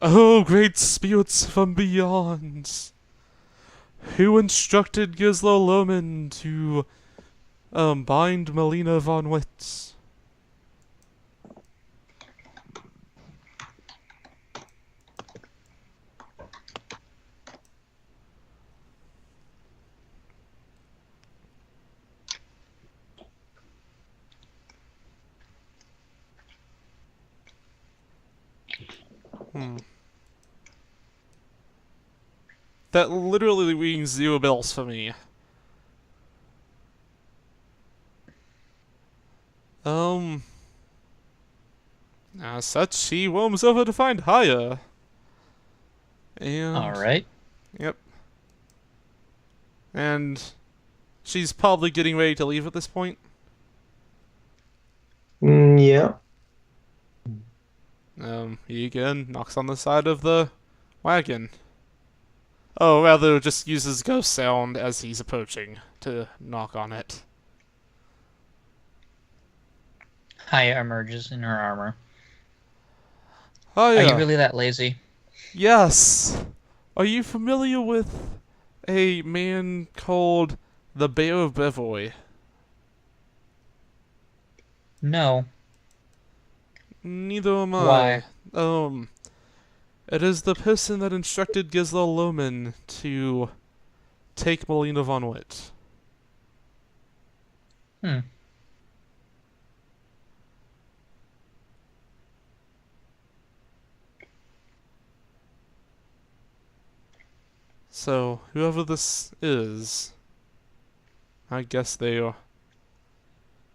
Oh, great spirits from beyond! Who instructed Gislo Loman to bind Melina von Witt? Hmm. That literally rings 0 bells for me. Um, as such, he roams over to find Haya. And, Alright. yep. And she's probably getting ready to leave at this point. Yeah. He again knocks on the side of the wagon. Oh, rather, just uses ghost sound as he's approaching to knock on it. Haya emerges in her armor. Oh, Are you yeah. really that lazy? Yes. Are you familiar with a man called the Bear of Brevoy? No. Neither am Why? I. It is the person that instructed Gisla Loman to take Melina von Witt. Hmm. So, whoever this is, I guess they are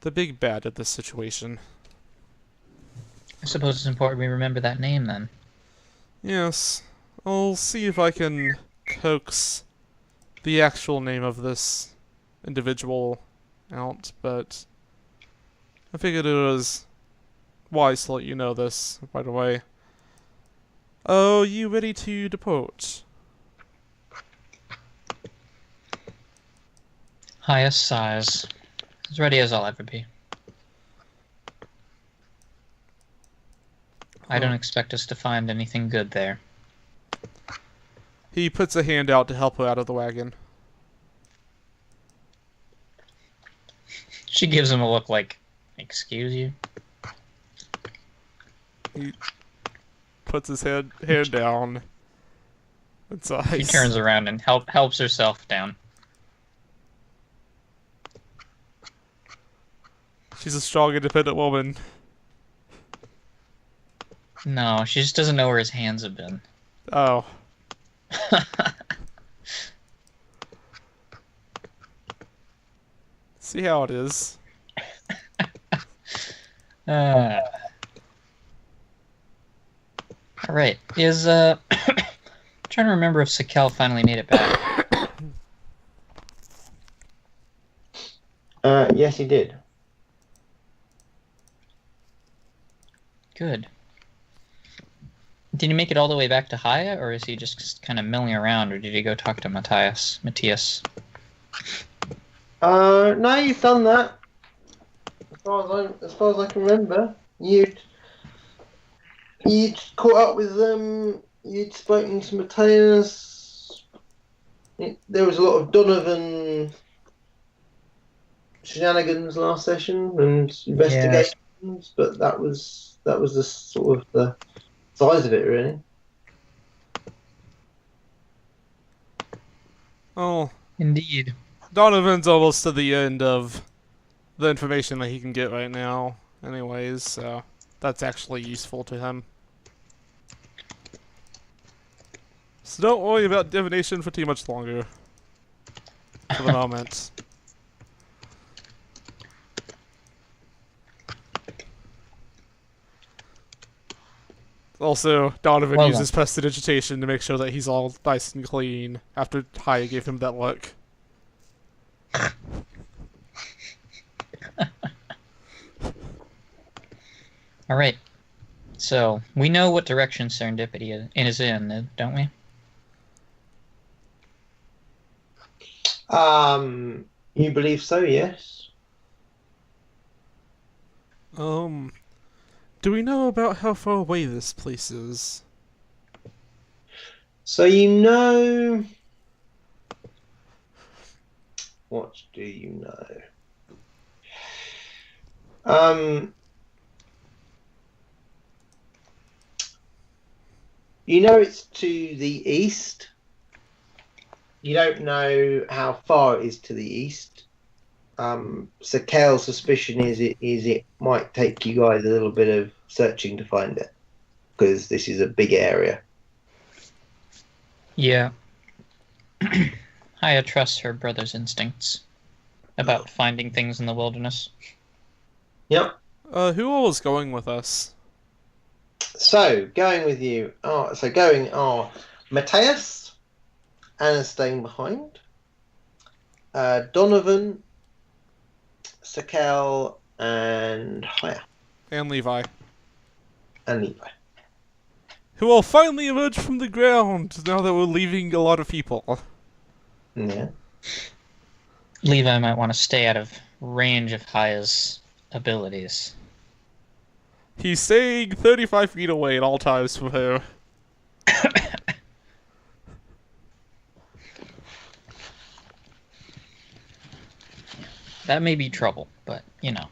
the big bad at this situation. I suppose it's important we remember that name then. Yes, I'll see if I can coax the actual name of this individual out, but I figured it was wise to let you know this right away. Oh, you ready to deport? Haya sighs. As ready as I'll ever be. I don't expect us to find anything good there. He puts a hand out to help her out of the wagon. She gives him a look like, excuse you? He puts his hand down. And sighs. She turns around and helps herself down. She's a strong, independent woman. No, she just doesn't know where his hands have been. Oh. See how it is. Alright. Is, trying to remember if Sakel finally made it back. Yes, he did. Good. Did he make it all the way back to Haya, or is he just kind of milling around, or did he go talk to Matthias? No, you've done that. As far as I can remember, you'd caught up with them. You'd spoken to Matthias. There was a lot of Donovan shenanigans last session and investigations, but that was the sort of the size of it, really. Oh, Indeed. Donovan's almost to the end of the information that he can get right now, anyways, so that's actually useful to him. So don't worry about divination for too much longer. For the moment. Also, Donovan Well uses prestidigitation to make sure that he's all nice and clean after Haya gave him that look. Alright. So, we know what direction Serendipity is in, don't we? You believe so? Yes. Do we know about how far away this place is? So you know. What do you know? You know it's to the east. You don't know how far it is to the east. So Kale's suspicion is it might take you guys a little bit of searching to find it, because this is a big area. Yeah. Haya trusts her brother's instincts about finding things in the wilderness. Yep. Who all is going with us? So going with you. Going are Matthias, Anna staying behind, Donovan, Sakel, and Haya, And Levi. and Levi. Who will finally emerge from the ground now that we're leaving a lot of people. Yeah. Levi might want to stay out of range of Haya's abilities. He's staying 35 feet away at all times from her. That may be trouble, but, you know.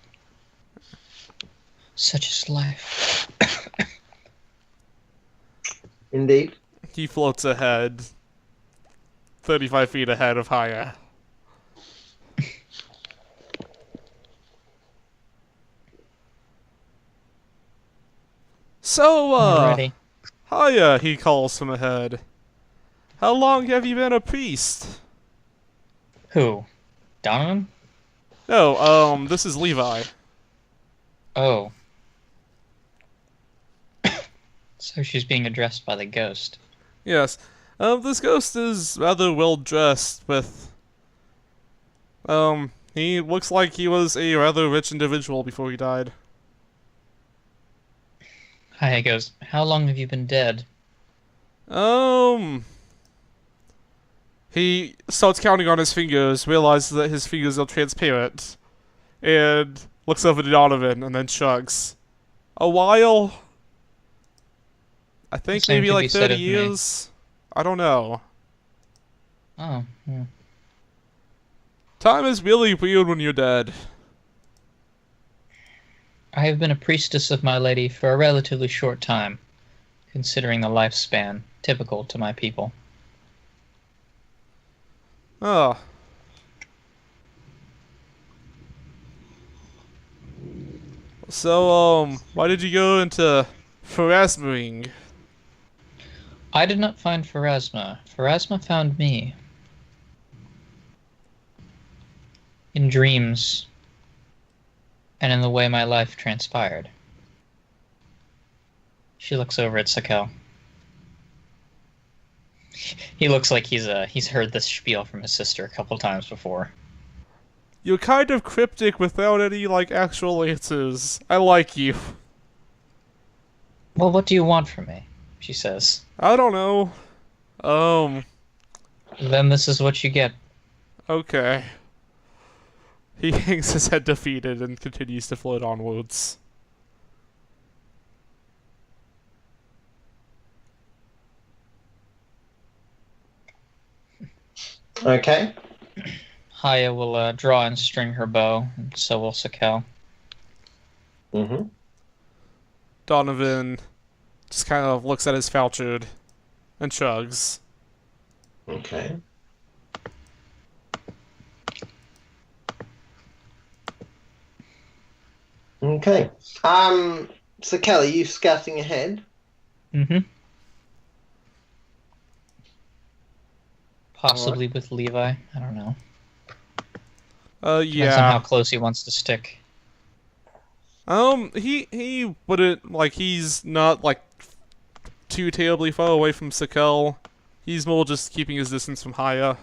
Such is life. Indeed. He floats ahead. 35 feet ahead of Haya. So, Alrighty. Haya, he calls from ahead. How long have you been a priest? Who? Donovan? No, this is Levi. Oh. So she's being addressed by the ghost. Yes. This ghost is rather well dressed with... he looks like he was a rather rich individual before he died. Haya goes, how long have you been dead? He starts counting on his fingers, realizes that his fingers are transparent, and looks over to Donovan and then shrugs. A while? I think Same maybe could like be said 30 of me. years? I don't know. Oh, hmm. Time is really weird when you're dead. I have been a priestess of my lady for a relatively short time, considering the lifespan typical to my people. Oh. So, why did you go into Pharasmering? I did not find Pharasma. Pharasma found me. In dreams, and in the way my life transpired. She looks over at Sakel. He looks like he's heard this spiel from his sister a couple times before. You're kind of cryptic without any, like, actual answers. I like you. Well, what do you want from me? She says. I don't know. Then this is what you get. Okay. He hangs his head defeated and continues to float onwards. Okay. Haya will draw and string her bow, and so will Sakel. Mm-hmm. Donovan just kind of looks at his falchion and shrugs. Okay. Okay. So Kelly, you scouting ahead? Mm-hmm. Possibly with Levi. I don't know. Depends on how Yeah. close he wants to stick. He wouldn't, like, he's not, like, too terribly far away from Sakel. He's more just keeping his distance from Haya.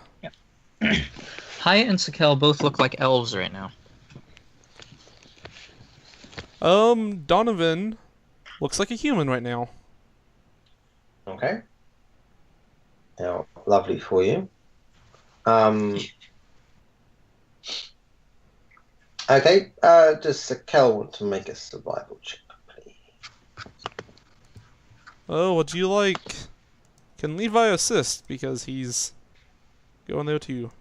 Haya and Sakel both look like elves right now. Donovan looks like a human right now. Okay. Now, lovely for you. Okay. Does Sakel want to make a survival check, please? Oh, would you like Can Levi assist because he's going there too?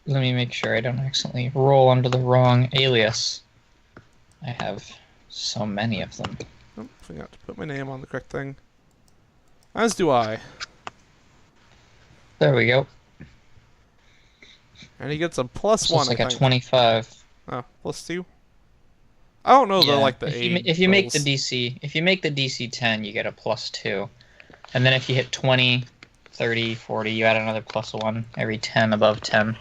Let me make sure I don't accidentally roll under the wrong alias. I have so many of them. Oh, forgot to put my name on the correct thing. As do I. There we go. And he gets a plus This one. looks like I a think. 25. Oh, plus 2. I don't know. Yeah, They're like the if you make the rolls. DC, if you make the DC 10, you get a plus 2, and then if you hit 20, 30, 40, you add another plus 1 every 10 above 10.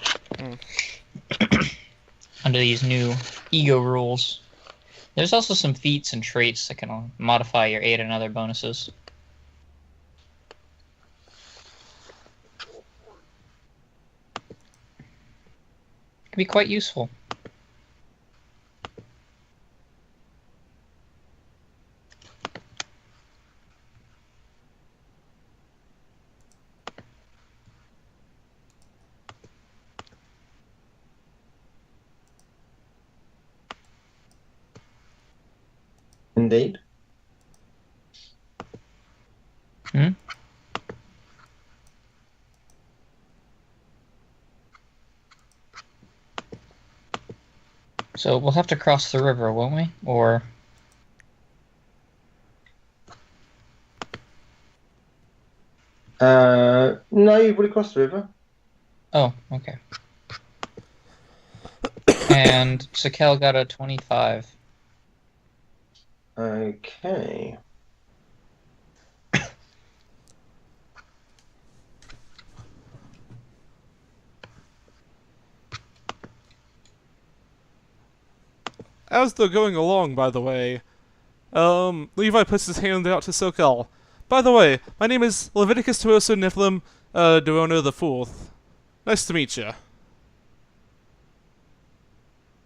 Under these new ego rules. There's also some feats and traits that can modify your aid and other bonuses. Can be quite useful. Indeed. Hmm? So we'll have to cross the river, won't we? Or No, you've already crossed the river. oh, okay. And Sakel got a 25. Okay. As they're going along, by the way, Levi puts his hand out to Sokal. By the way, my name is Leviticus Tuoso Niflim Duono the Fourth. Nice to meet you.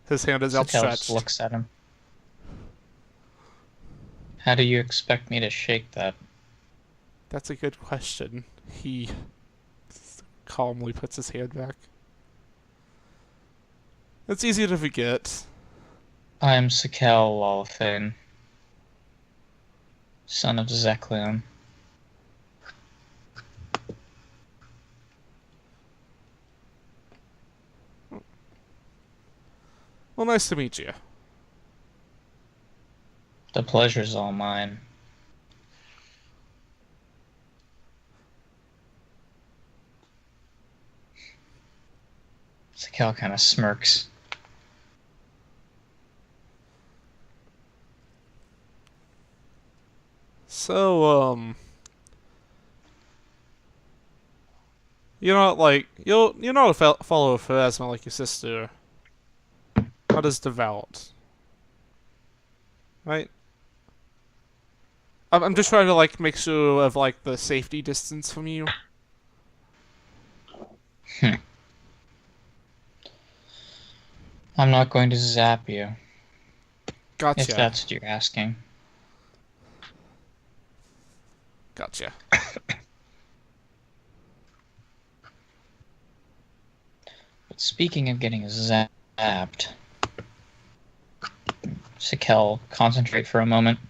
His hand is Sakel just outstretched. looks at him. How do you expect me to shake that? That's a good question. He calmly puts his hand back. It's easy to forget. I'm Sakel Lolthane, son of Zeklion. Well, nice to meet you. The pleasure's all mine. Sakel kind of smirks. So, you're not like you're not a follower of Pharasma like your sister. Not as devout, right? I'm just trying to like make sure of like the safety distance from you. I'm not going to zap you, Gotcha. if that's what you're asking. Gotcha. But speaking of getting zapped, Sakel concentrate for a moment.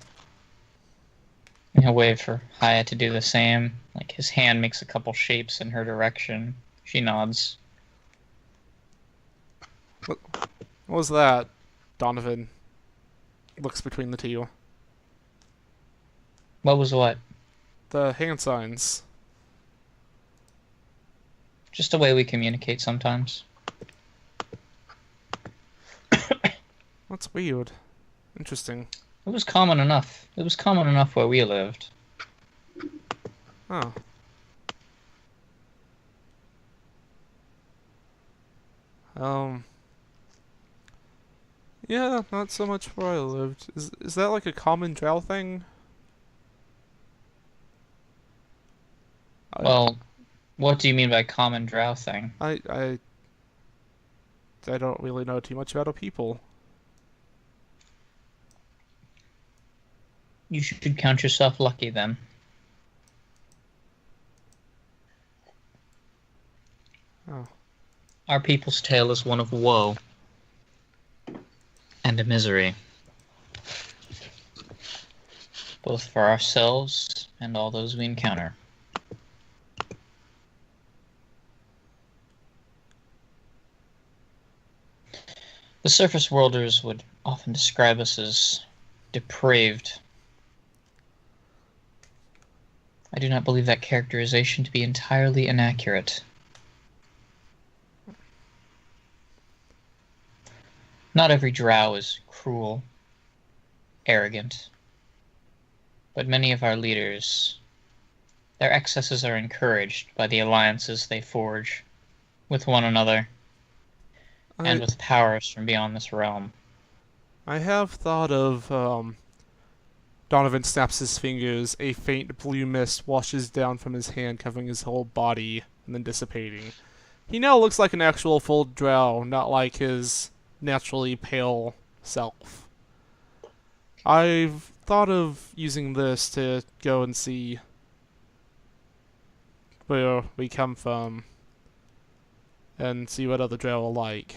And he'll wave for Haya to do the same. Like his hand makes a couple shapes in her direction. She nods. What was that? Donovan looks between the two. What was what? The hand signs. Just a way we communicate sometimes. That's weird. Interesting. It was common enough. It was common enough where we lived. Oh. Yeah, not so much where I lived. Is that like a common drow thing? Well, what do you mean by common drow thing? I don't really know too much about our people. You should count yourself lucky then. Oh. Our people's tale is one of woe and misery. both for ourselves and all those we encounter. The surface worlders would often describe us as depraved. I do not believe that characterization to be entirely inaccurate. Not every drow is cruel, arrogant, but many of our leaders, their excesses are encouraged by the alliances they forge with one another and with powers from beyond this realm. I have thought of, Donovan snaps his fingers, a faint blue mist washes down from his hand, covering his whole body, and then dissipating. He now looks like an actual full drow, not like his naturally pale self. I've thought of using this to go and see where we come from, and see what other drow are like.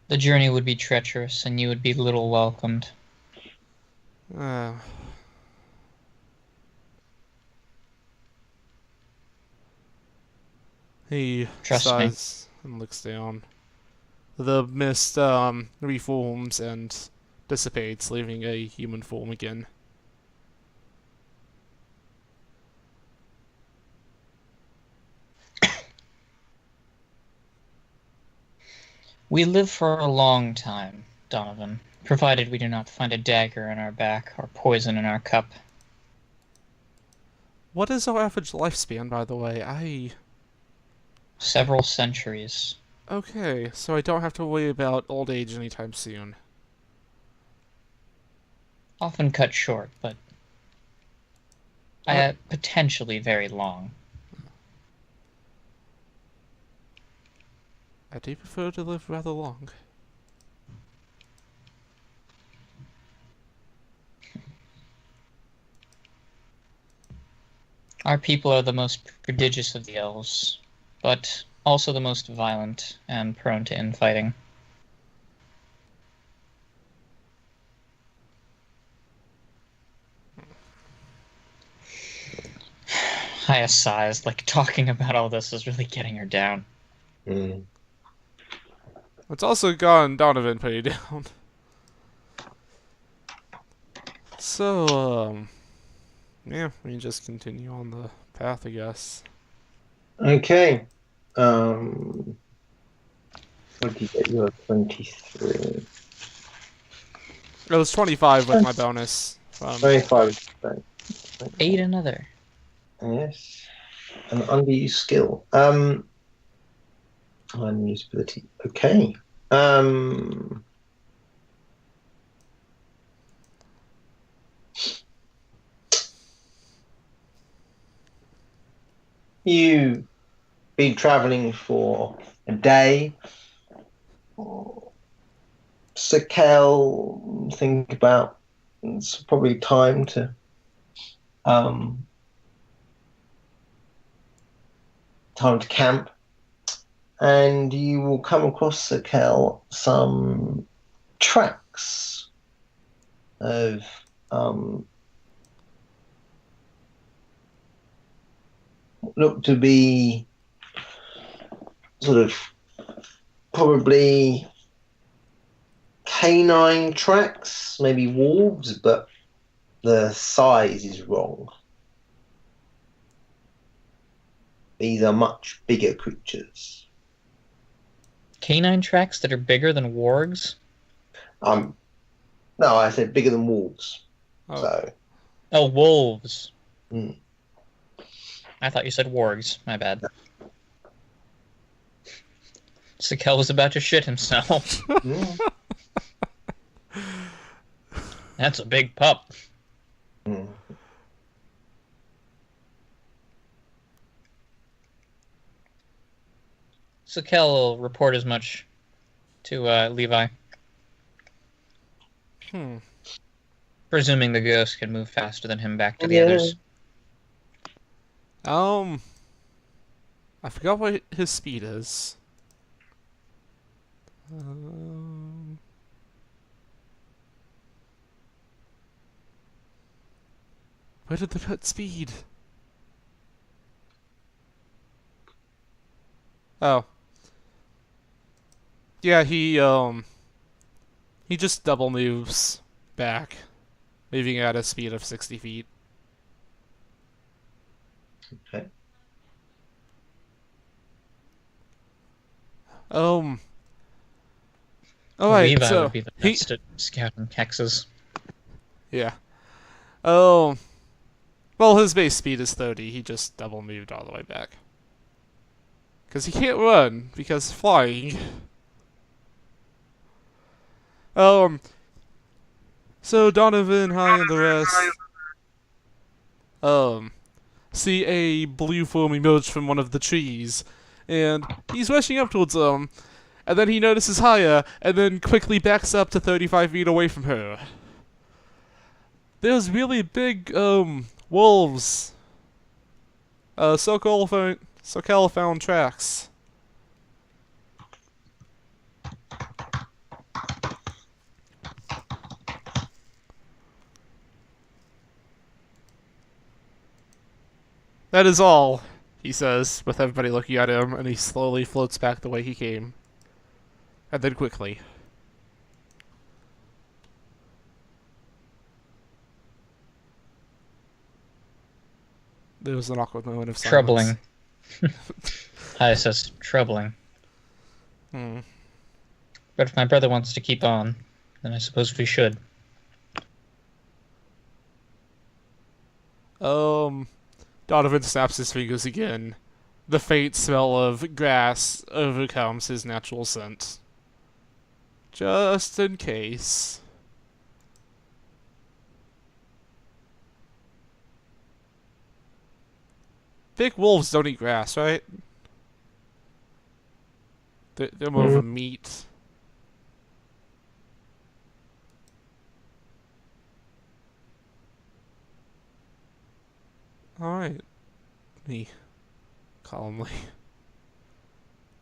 The journey would be treacherous, and you would be little welcomed. He Trust me. sighs and looks down. The mist reforms and dissipates, leaving a human form again. We live for a long time, Donovan, provided we do not find a dagger in our back or poison in our cup. What is our average lifespan, by the way? Several centuries. Okay, so I don't have to worry about old age anytime soon. Often cut short, but potentially very long. I do prefer to live rather long. Our people are the most prodigious of the elves, but also the most violent and prone to infighting. Haya sighs, like talking about all this is really getting her down. Mm. It's also gotten Donovan pretty down. So, yeah, we can just continue on the path, I guess. Okay. What did you get? You were 23. It was 25 with my bonus. 25. 8 another. Yes. An underused skill. Unusability. Okay. You've been traveling for a day. Sakel, think about it's probably time to camp, and you will come across Sakel some tracks of look to be sort of probably canine tracks, maybe wolves, but the size is wrong. These are much bigger creatures. Canine tracks that are bigger than wargs? No, I said bigger than wolves. Oh. So. Oh, wolves. Mm. I thought you said wargs. My bad. Sakel was about to shit himself. Mm. That's a big pup. Mm. Sakel will report as much to Levi. Presuming the ghost can move faster than him back to the others. I forgot what his speed is. Where did they put speed? Oh. Yeah, he just double moves back, moving at a speed of 60 feet. Okay. Alright, Levi so would be the best at scouting hexes. yeah. Oh, well, his base speed is 30. He just double moved all the way back. Because he can't run, because flying. So Donovan, High, and the rest, see a blue foam emerge from one of the trees, and he's rushing up towards them, and then he notices Haya, and then quickly backs up to 35 feet away from her. There's really big, wolves. Sokal found tracks. That is all, he says, with everybody looking at him, and he slowly floats back the way he came. And then quickly. There was an awkward moment of silence. Troubling. Hi says troubling. Hmm. But if my brother wants to keep on, then I suppose we should. Donovan snaps his fingers again. The faint smell of grass overcomes his natural scent. Just in case. Big wolves don't eat grass, right? They're more of a meat. Alright. He calmly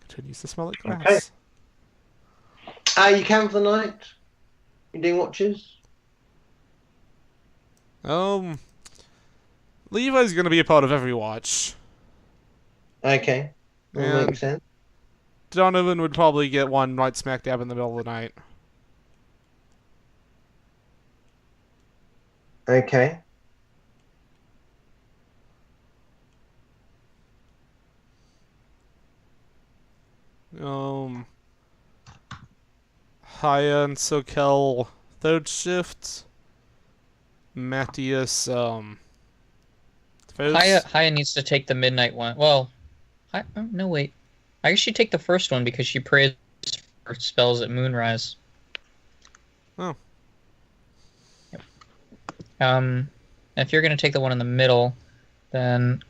continues to smell like grass. Okay. You can for the night? You doing watches? Levi's gonna be a part of every watch. Okay. That And makes sense. Donovan would probably get one right smack dab in the middle of the night. Okay. Haya and Sokel third shift. Matthias first. Haya needs to take the midnight one. Well, no wait. I guess she take the first one because she prays for spells at moonrise. Oh. Yep. If you're gonna take the one in the middle, then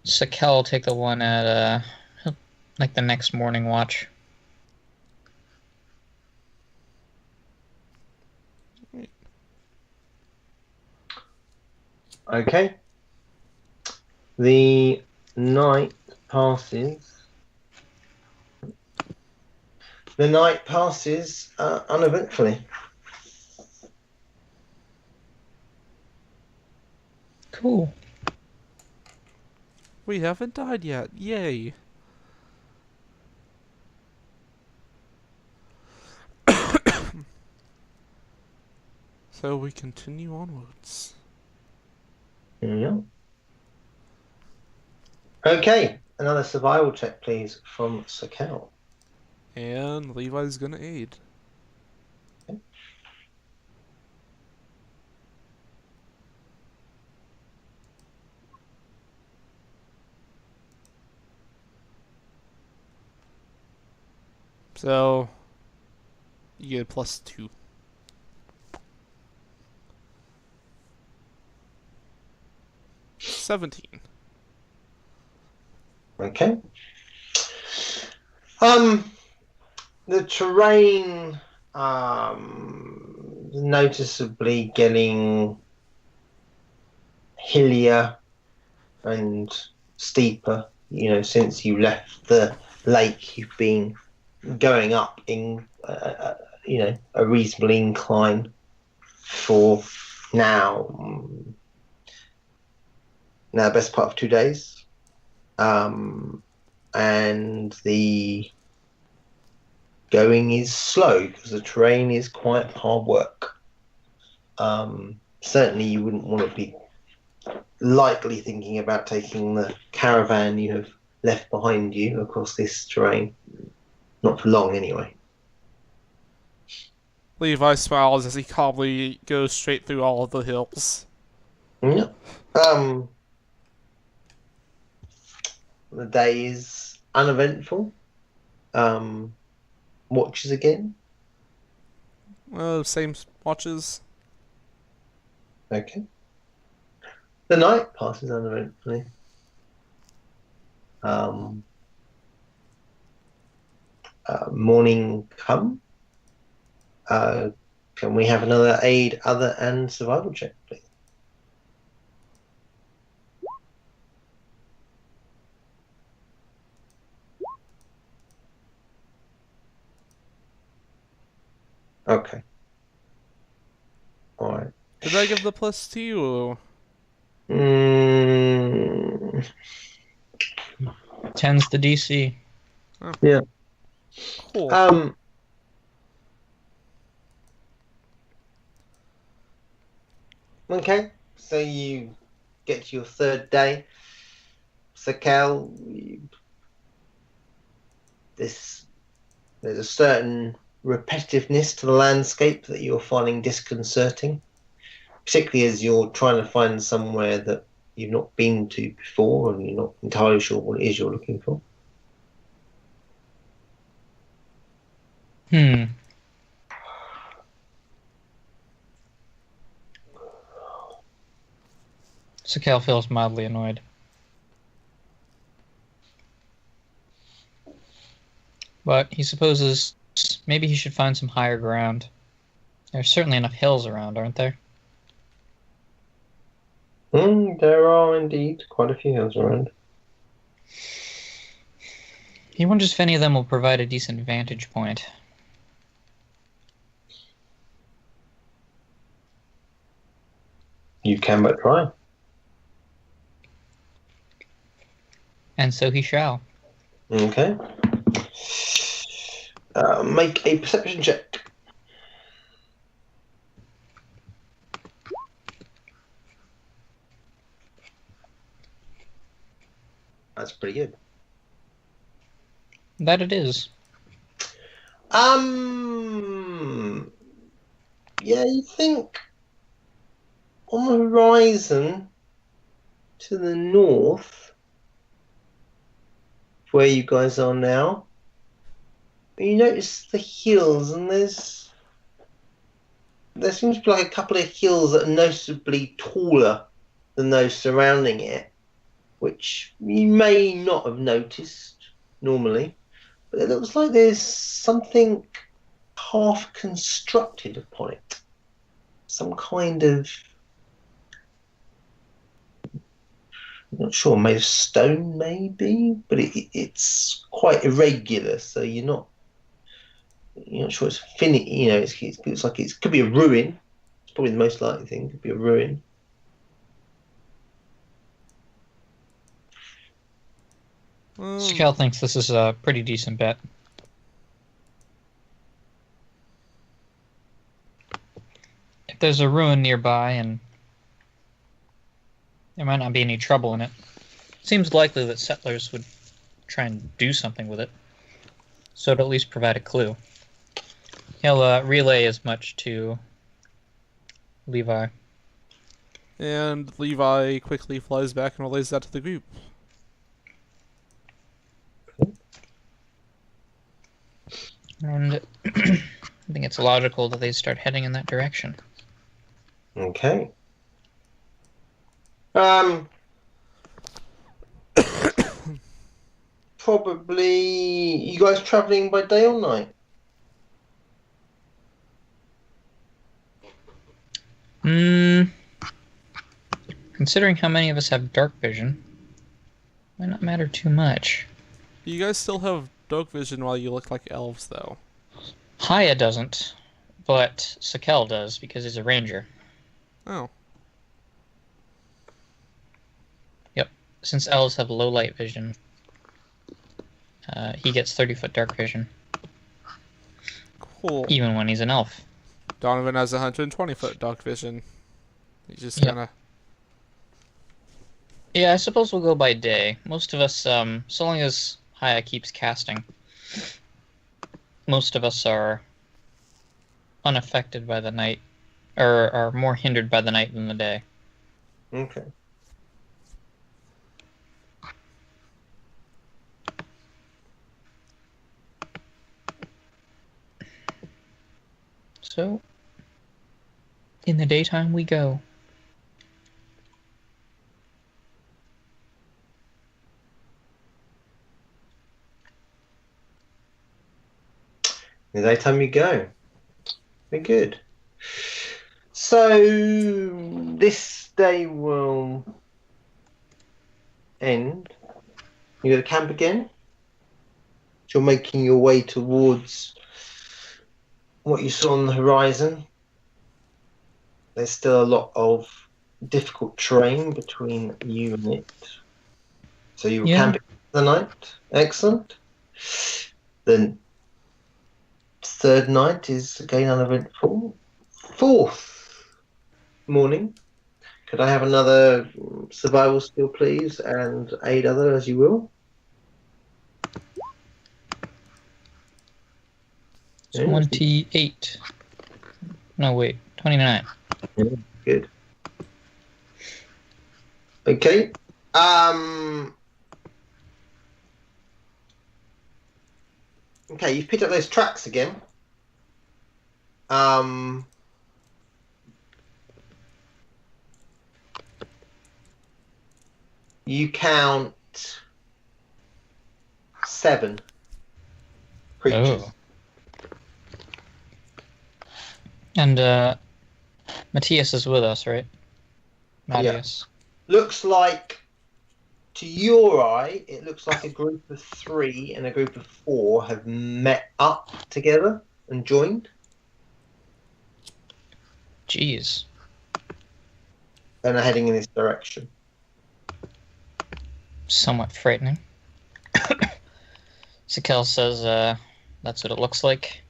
Sakel will take the one at like the next morning watch. Okay. The night passes. The night passes uneventfully. Cool. We haven't died yet. Yay. So we continue onwards. Yeah. Okay. Another survival check, please, from Sakel. And Levi's gonna aid. Okay. So you get +2. $17. Okay. The terrain noticeably getting hillier and steeper, since you left the lake. You've been going up in a reasonable incline for now now the best part of 2 days. And the going is slow because the terrain is quite hard work. Certainly you wouldn't want to be likely thinking about taking the caravan you have left behind you across this terrain. Not for long, anyway. Levi smiles as he calmly goes straight through all of the hills. Yeah. The day is uneventful. Watches again. Same watches. Okay. The night passes uneventfully. Morning come. Can we have another aid, other, and survival check, please? Okay. All right. Did I give the plus to you? Or... Mm, 10's the DC. yeah. Cool. Okay. So you get to your third day. Sakel, there's a certain repetitiveness to the landscape that you're finding disconcerting, particularly as you're trying to find somewhere that you've not been to before and you're not entirely sure what it is you're looking for. Sakel feels mildly annoyed. But he supposes maybe he should find some higher ground. There's certainly enough hills around, aren't there? There are indeed quite a few hills around. He wonders if any of them will provide a decent vantage point. You can but try. And so he shall. Okay. Make a perception check. That's pretty good. That it is. Yeah, you think on the horizon to the north, where you guys are now, you notice the hills, and there seems to be like a couple of hills that are noticeably taller than those surrounding it, which you may not have noticed normally, but it looks like there's something half constructed upon it. Some kind of, I'm not sure, made of stone maybe, but it's quite irregular, so you're not sure it's finished. You know, it looks like it could be a ruin. It's probably the most likely thing. It could be a ruin. Sakel thinks this is a pretty decent bet. If there's a ruin nearby and there might not be any trouble in it, it seems likely that settlers would try and do something with it, so it'd at least provide a clue. He'll relay as much to Levi. And Levi quickly flies back and relays that to the group. And I think it's logical that they start heading in that direction. Okay. Probably you guys traveling by day or night? Considering how many of us have dark vision, might not matter too much. You guys still have dark vision while you look like elves, though. Haya doesn't, but Sakel does because he's a ranger. Oh. since elves have low light vision, he gets 30-foot dark vision, Cool. even when he's an elf. Donovan has 120-foot dark vision. He just Yep. kind of... Yeah, I suppose we'll go by day. Most of us, so long as Haya keeps casting, most of us are unaffected by the night, or are more hindered by the night than the day. Okay. So, in the daytime we go. The daytime you go. Very good. So this day will end. You go to camp again. You're making your way towards what you saw on the horizon. There's still a lot of difficult terrain between you and it. So you were Yeah. camping for the night. Excellent. Then third night is again uneventful. Fourth morning. Could I have another survival skill, please, and aid other as you will? Yeah, 28. No, wait, 29. good. Okay. Okay, you've picked up those tracks again. You count 7 creatures. Oh. And Matthias is with us, right? Matthias. Looks like, to your eye, it looks like a group of 3 and a group of 4 have met up together and joined Jeez. and are heading in this direction. Somewhat frightening. Sakel says that's what it looks like.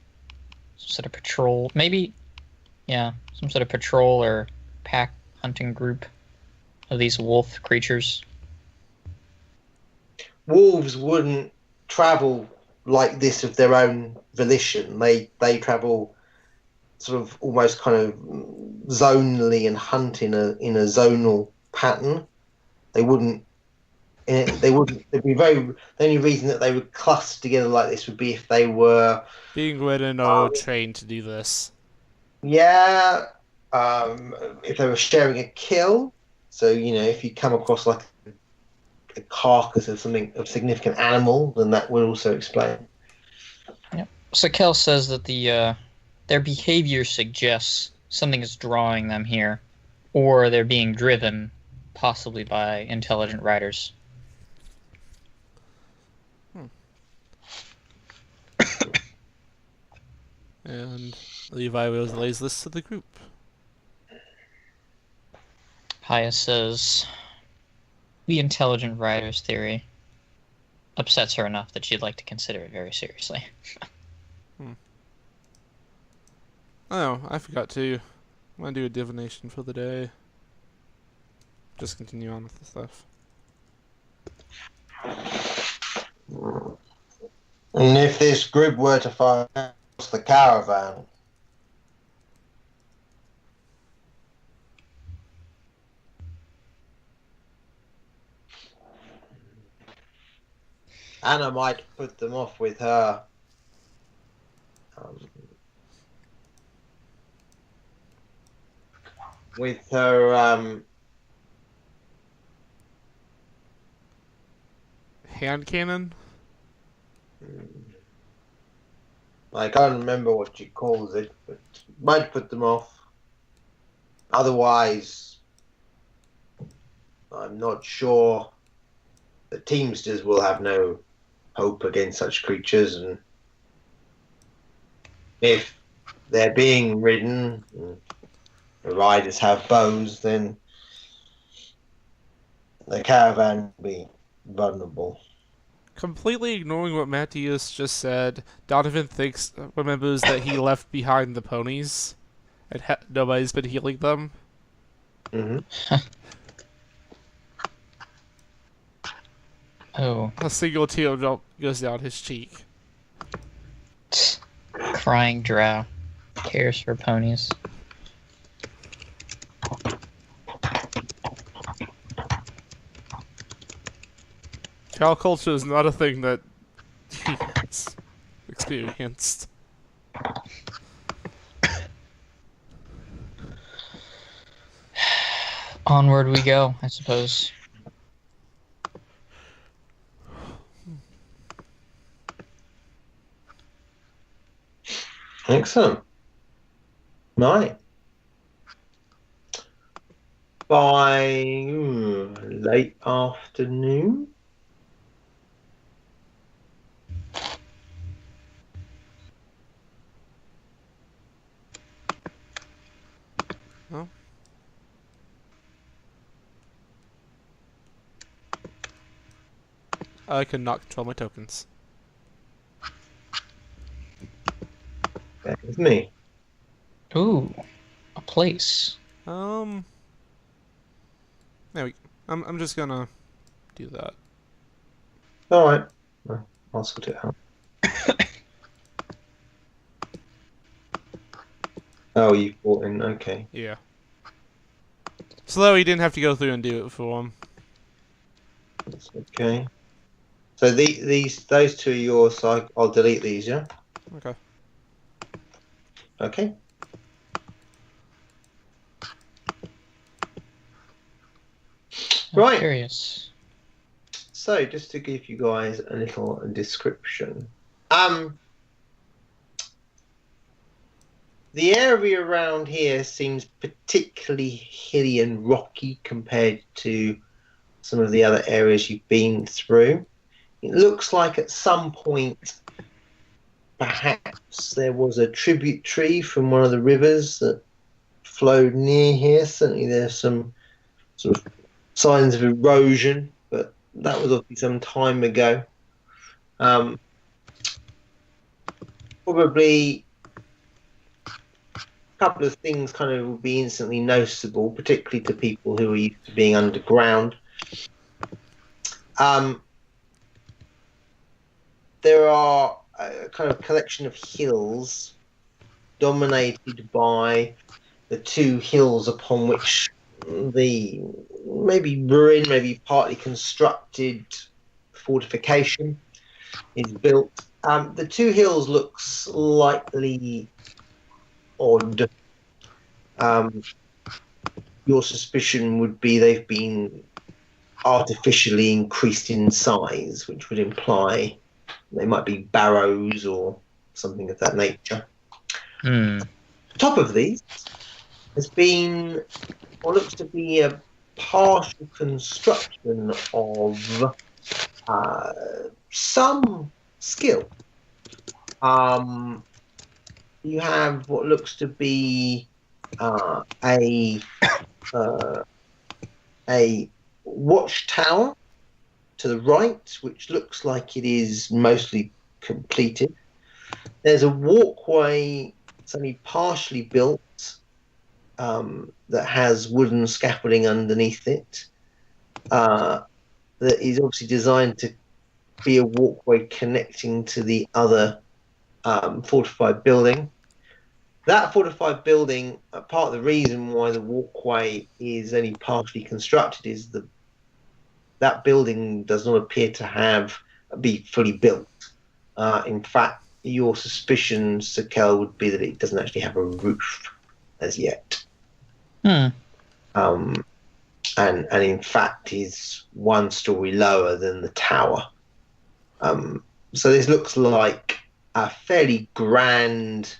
Some sort of patrol. Maybe, yeah, some sort of patrol or pack hunting group of these wolf creatures. Wolves wouldn't travel like this of their own volition. They travel sort of almost kind of zonally and hunt in a zonal pattern. They wouldn't. They'd be very. The only reason that they would cluster together like this would be if they were Being ridden or trained to do this. if they were sharing a kill. So if you come across like a carcass of something of significant animal, then that would also explain. Sakel says that their behavior suggests something is drawing them here, or they're being driven, possibly by intelligent riders. And Levi relays this to the group. Haya says the intelligent riders theory upsets her enough that she'd like to consider it very seriously. Oh, I forgot to. I'm gonna do a divination for the day. Just continue on with the stuff. And if this group were to fire across the caravan, Anna might put them off with her Hand cannon? I can't remember what she calls it, but might put them off. Otherwise, I'm not sure the Teamsters will have no hope against such creatures, and if they're being ridden and the riders have bows, then the caravan would be vulnerable. Completely ignoring what Matthias just said, Donovan remembers that he left behind the ponies, and nobody's been healing them. Hmm. Oh, A single teardrop goes down his cheek. crying drow. Cares for ponies. Cow culture is not a thing that he has experienced. Onward we go, I suppose. Excellent. Right. By late afternoon. Oh. I can not control my tokens. That is me. Ooh, a place. There we go. I'm just gonna do that. All right. Well, I'll sort it out. Oh, you bought in. Okay. Yeah. So that we didn't have to go through and do it for him. That's okay. So those two are yours. So I'll delete these. Yeah. Okay. Okay. I'm Right. curious. So just to give you guys a little description. The area around here seems particularly hilly and rocky compared to some of the other areas you've been through. It looks like at some point perhaps there was a tributary from one of the rivers that flowed near here. Certainly there's some sort of signs of erosion, but that was obviously some time ago. Probably a couple of things kind of will be instantly noticeable, particularly to people who are used to being underground. There are a kind of collection of hills dominated by the two hills upon which the maybe ruined, maybe partly constructed fortification is built. The two hills look slightly odd. Your suspicion would be they've been artificially increased in size, which would imply they might be barrows or something of that nature. Top of these has been what looks to be a partial construction of some skill. You have what looks to be a watchtower to the right, which looks like it is mostly completed. There's a walkway, it's only partially built, that has wooden scaffolding underneath it, that is obviously designed to be a walkway connecting to the other fortified building. That fortified building, part of the reason why the walkway is only partially constructed is that building does not appear to be fully built. In fact, your suspicion, Sir Kel, would be that it doesn't actually have a roof as yet. And in fact is one story lower than the tower. So this looks like a fairly grand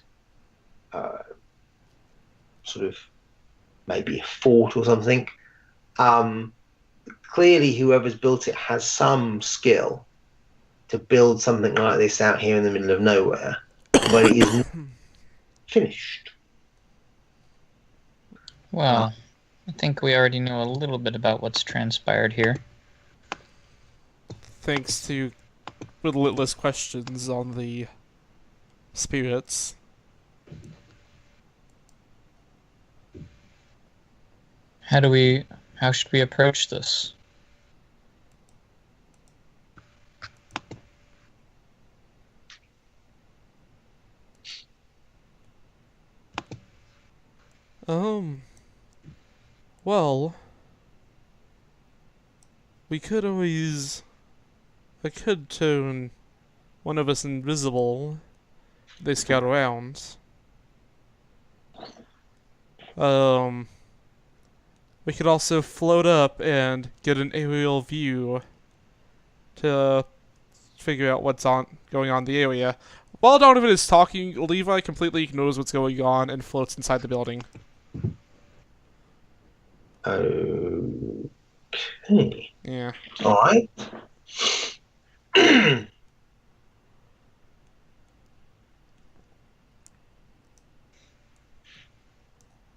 sort of maybe a fort or something. Clearly whoever's built it has some skill to build something like this out here in the middle of nowhere, but it isn't finished. Well, I think we already know a little bit about what's transpired here. Thanks to relentless questions on the spirits. How should we approach this? Well, we could always... I could turn one of us invisible. They scout around. We could also float up and get an aerial view to figure out what's going on in the area. While Donovan is talking, Levi completely ignores what's going on and floats inside the building. Okay. Yeah. Alright.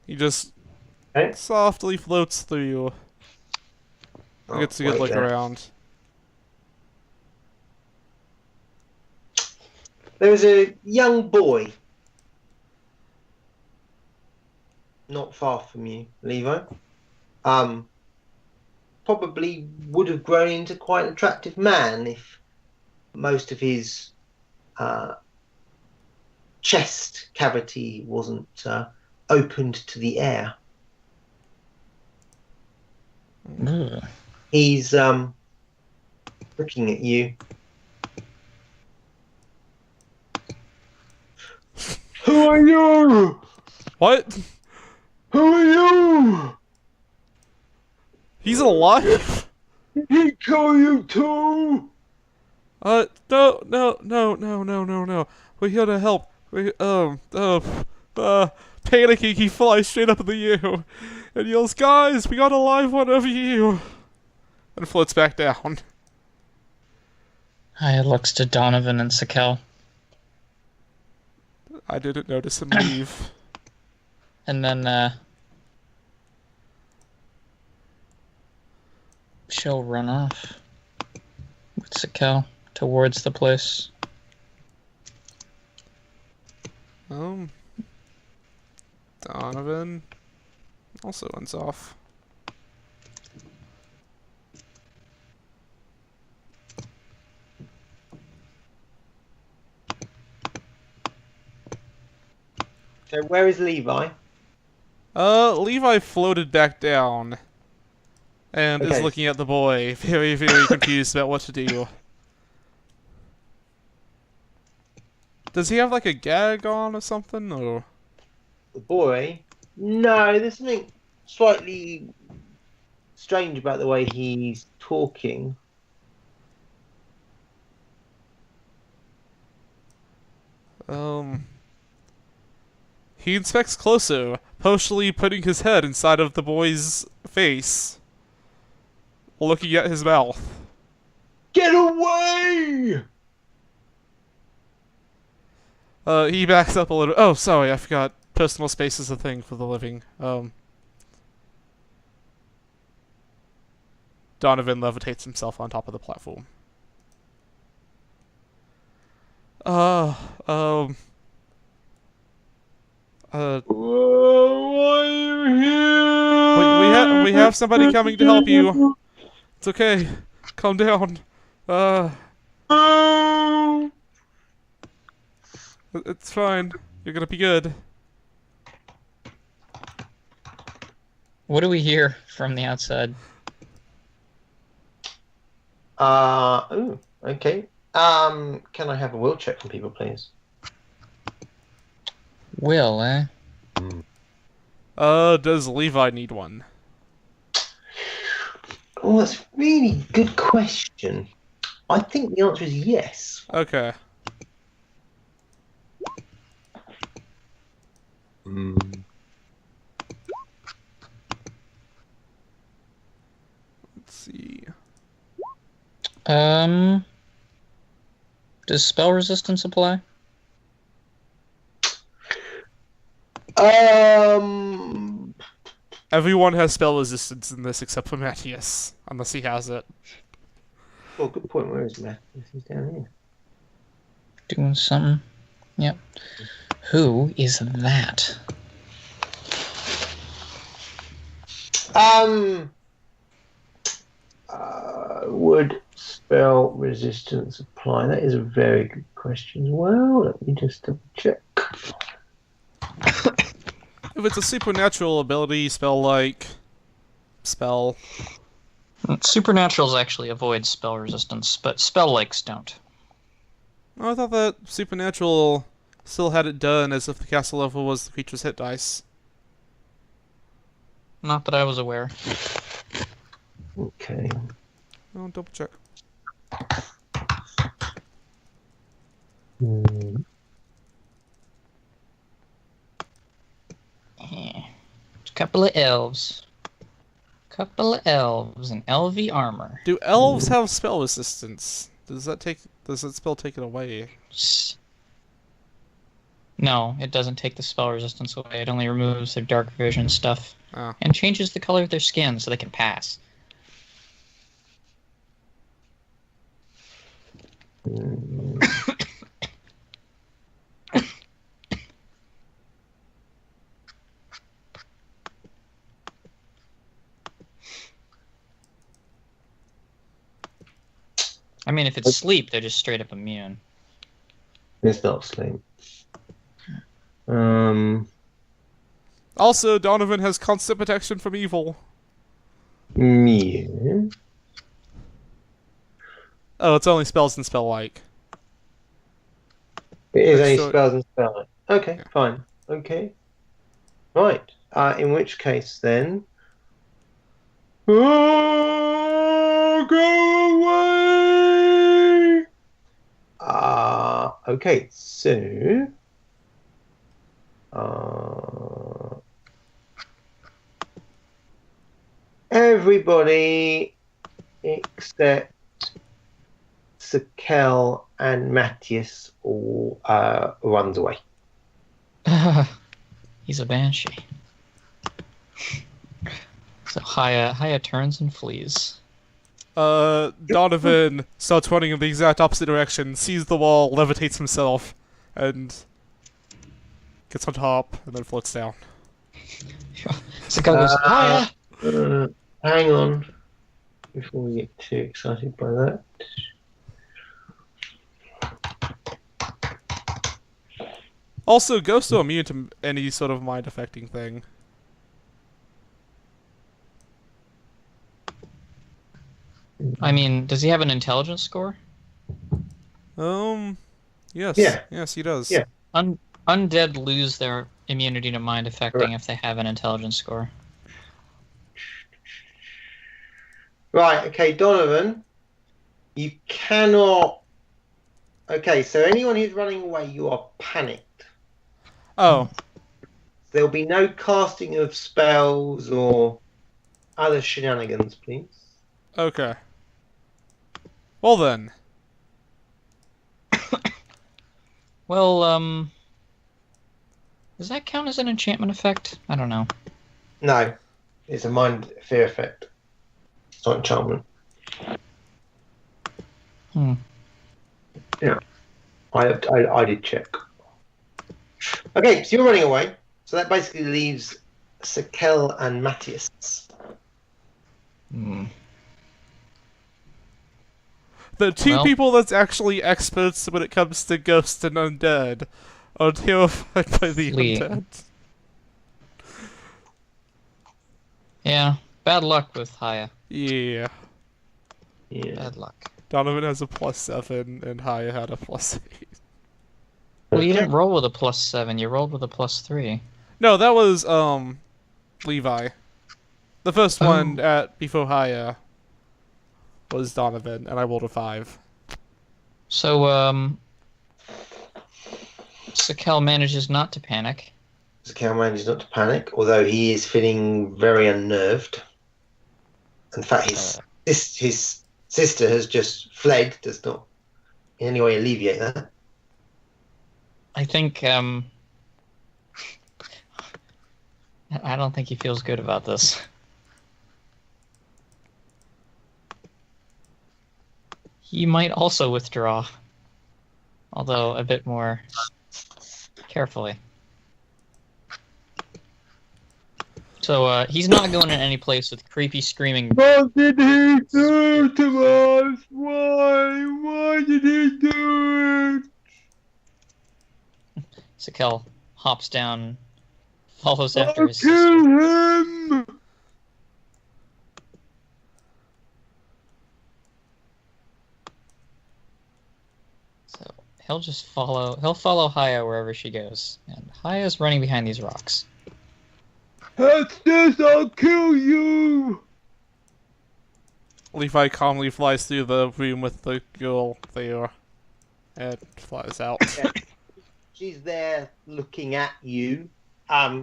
He just Okay. softly floats through. Gets a good look around. There was a young boy not far from you, Levi. Probably would have grown into quite an attractive man if most of his chest cavity wasn't opened to the air. Ugh. He's looking at you. Who are you? What? Who are you? He's alive? He kill you too? No. We're here to help. Panicking, he flies straight up in the air and yells, "Guys, we got a live one over you!" And floats back down. Aya looks to Donovan and Sakel. I didn't notice him leave. And then, she'll run off with Sakel towards the place. Donovan also runs off. So where is Levi? Levi floated back down and is Okay. looking at the boy, very, very confused about what to do. Does he have like a gag on or something, or? The boy? No, there's something slightly strange about the way he's talking. He inspects closer, partially putting his head inside of the boy's face, looking at his mouth. Get away! He backs up a little. Oh, sorry, I forgot. Personal space is a thing for the living. Donovan levitates himself on top of the platform. Why are you here? we have somebody coming to help you. It's okay. Calm down. It's fine. You're gonna be good. What do we hear from the outside? Oh, okay. Can I have a will check from people, please? Will, eh? Does Levi need one? Oh, that's a really good question. I think the answer is yes. Okay. Let's see. Does spell resistance apply? Everyone has spell resistance in this except for Matthias, unless he has it. Oh, good point. Where is Matt? He's down here. Doing something. Yep. Who is that? Would spell resistance apply? That is a very good question as well. Let me just double check. If it's a supernatural ability, spell. Supernaturals actually avoid spell resistance, but spell likes don't. Oh, I thought that supernatural still had it done as if the castle level was the creature's hit dice. Not that I was aware. Okay. Oh, double check. Couple of elves. Couple of elves in LV armor. Do elves have spell resistance? Does that spell take it away? No, it doesn't take the spell resistance away. It only removes their dark vision stuff. Oh. And changes the color of their skin so they can pass. I mean, if it's sleep, they're just straight up immune. It's not sleep. Also, Donovan has constant protection from evil. Yeah. Oh, it's only spells and spell-like. It is Let's only do it. spells and spell. Okay, Yeah. fine. Okay. Right. In which case then. Oh, go away! Okay, so. Everybody except Sakel and Matthias all runs away. He's a banshee. So Haya turns and flees. Donovan starts running in the exact opposite direction, sees the wall, levitates himself, and gets on top, and then floats down. So goes, Haya! Hang on. Before we get too excited by that. Also, ghosts are immune to any sort of mind-affecting thing. I mean, does he have an intelligence score? Yes. Yeah. Yes, he does. Yeah. Undead lose their immunity to mind affecting if they have an intelligence score. Right, okay, Donovan. You cannot. Okay, so anyone who's running away, you are panicked. Oh, There'll be no casting of spells or other shenanigans, please. okay. Well then. Well, does that count as an enchantment effect? I don't know. No, it's a mind fear effect. It's not enchantment. Yeah, I did check. Okay, so you're running away. So that basically leaves Sakel and Matthias. The two Well- people that's actually experts when it comes to ghosts and undead are terrified by the Flee. undead. Yeah, bad luck with Haya. Yeah. Yeah. Bad luck. Donovan has a +7 and Haya had a +8. Well, you didn't roll with a +7. You rolled with a +3. No, that was Levi. The first one before Haya was Donovan, and I rolled a 5. So, Sakel manages not to panic. Sakel manages not to panic, although he is feeling very unnerved. In fact, his sister has just fled. Does not in any way alleviate that. I think, I don't think he feels good about this. He might also withdraw, although a bit more carefully. So he's not going in any place with creepy screaming. What did he do to us? Why? Why did he do it? Sakel hops down, follows after I'll his kill sister. him! So he'll just follow. He'll follow Haya wherever she goes, and Haya's running behind these rocks. That's this, I'll kill you! Levi calmly flies through the room with the girl there and flies out. Yeah. She's there looking at you.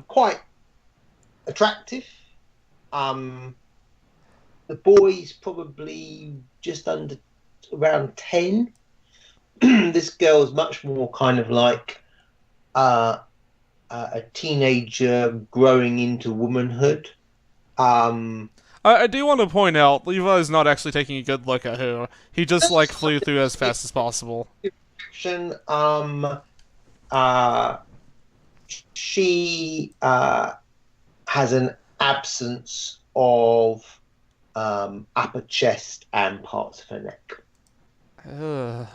Quite attractive. The boy's probably just under around 10. This girl's much more kind of like a teenager growing into womanhood. I do want to point out, Levi's not actually taking a good look at her. He just, like, flew through as fast as possible. She has an absence of upper chest and parts of her neck. Ugh.